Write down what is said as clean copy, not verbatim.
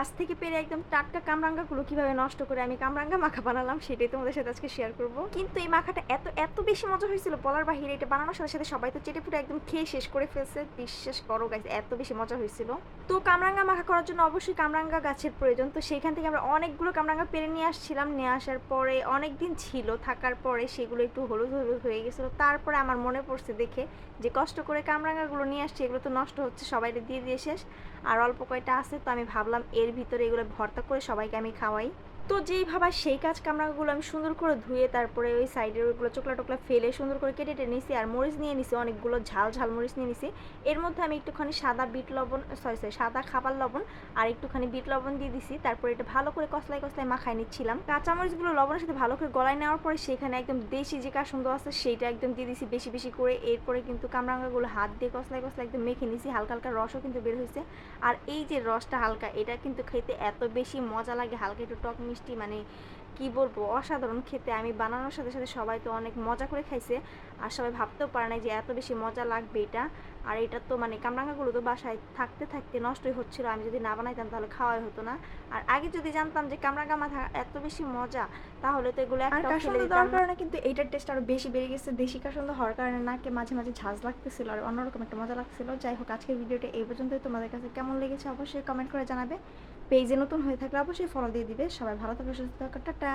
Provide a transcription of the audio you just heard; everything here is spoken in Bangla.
গাছ থেকে পেরে একদম টাটকা কামরাঙ্গাগুলো কিভাবে নষ্ট করে আমি কামরাঙ্গা মাখা বানালাম সেটাই তোমাদের সাথে আজকে শেয়ার করব। কিন্তু এই মাখাটা এত এত বেশি মজা হয়েছিল বলার বাহিরে। এটা বানানোর সাথে সাথে সবাই তো চেটে পুটে একদম খেয়ে শেষ করে ফেলছে, বিশ্বাস করো গাইস, এত বেশি মজা হয়েছিল। তো কামরাঙ্গা মাখা করার জন্য অবশ্যই কামরাঙ্গা গাছের প্রয়োজন। তো সেইখান থেকে আমরা অনেকগুলো কামরাঙ্গা পেরে নিয়ে আসছিলাম। নিয়ে আসার পরে অনেক দিন ছিল, থাকার পরে সেগুলো একটু হলুদ হলুদ হয়ে গেছিলো। তারপরে আমার মনে পড়ছে দেখে যে কষ্ট করে কামরাঙ্গাগুলো নিয়ে আসছি, এগুলো তো নষ্ট হচ্ছে, সবাইকে দিয়ে দিয়ে শেষ। আর অল্প কয়টা আছে, তো আমি ভাবলাম এর ভিতরে এগুলো ভর্তা করে সবাইকে আমি খাওয়াই। তো যেই ভাবা সেই কাজ, কামরাঙ্গাগুলো আমি সুন্দর করে ধুয়ে তারপরে ওই সাইডের ওইগুলো চোকলা টোকলা ফেলে সুন্দর করে কেটে টেটে নিছি। আর মরিচ নিয়ে নিছি, অনেকগুলো ঝাল ঝাল মরিচ নিয়ে নিছি। এর মধ্যে আমি একটুখানি সাদা বিট লবণ, সরি সাদা খাবার লবণ আর একটুখানি বিট লবণ দিয়ে দিছি। তারপরে এটা ভালো করে কসলায় কসলায় মাখায় নিচ্ছিলাম। কাঁচামরিচগুলো লবণের সাথে ভালো করে গলায় নেওয়ার পরে সেখানে একদম দেশি যে কাসুন্দ আছে সেইটা একদম দিয়ে দিছি বেশি বেশি করে। এরপরে কিন্তু কামরাঙ্গাগুলো হাত দিয়ে কসলায় কসলায় একদম মেখে নিছি, হালকা হালকা রসও কিন্তু বের হয়েছে। আর এই যে রসটা হালকা, এটা কিন্তু খেতে এত বেশি মজা লাগে, হালকা একটু টক মিষ্টি, মানে কি বলবো, অসাধারণ খেতে। আমি বানানোর সাথে সাথে সবাই তো অনেক মজা করে খাইছে, আর সবাই ভাবতেও পারে না যে এত বেশি মজা লাগবে এটা। আর এটা তো মানে কামরাঙ্গাগুলো তো বাসায় থাকতে থাকতে নষ্টই হচ্ছিল, আমি যদি না বানাইতাম তাহলে খাওয়াই হতো না। আর আগে যদি জানতাম যে কামরাঙ্গা মাথা এত বেশি মজা, তাহলে তো এগুলো একটা ফেলে দিতাম। দেওয়ার কারণে কিন্তু এইটার টেস্ট আরো বেশি বেড়ে গেছে। দেশি কাসন্দ হওয়ার কারণে নাকে মাঝে মাঝে ঝাঁজ লাগতেছিল আর অন্যরকম একটা মজা লাগছিল। যাই হোক, আজকের ভিডিওটা এই পর্যন্তই। তোমাদের কাছে কেমন লেগেছে অবশ্যই কমেন্ট করে জানাবে। পেজে নতুন হয়ে থাকলে অবশ্যই ফলো দিয়ে দিবে। সবাই ভালো থাকবে, সুস্থ থাকো, টাটা।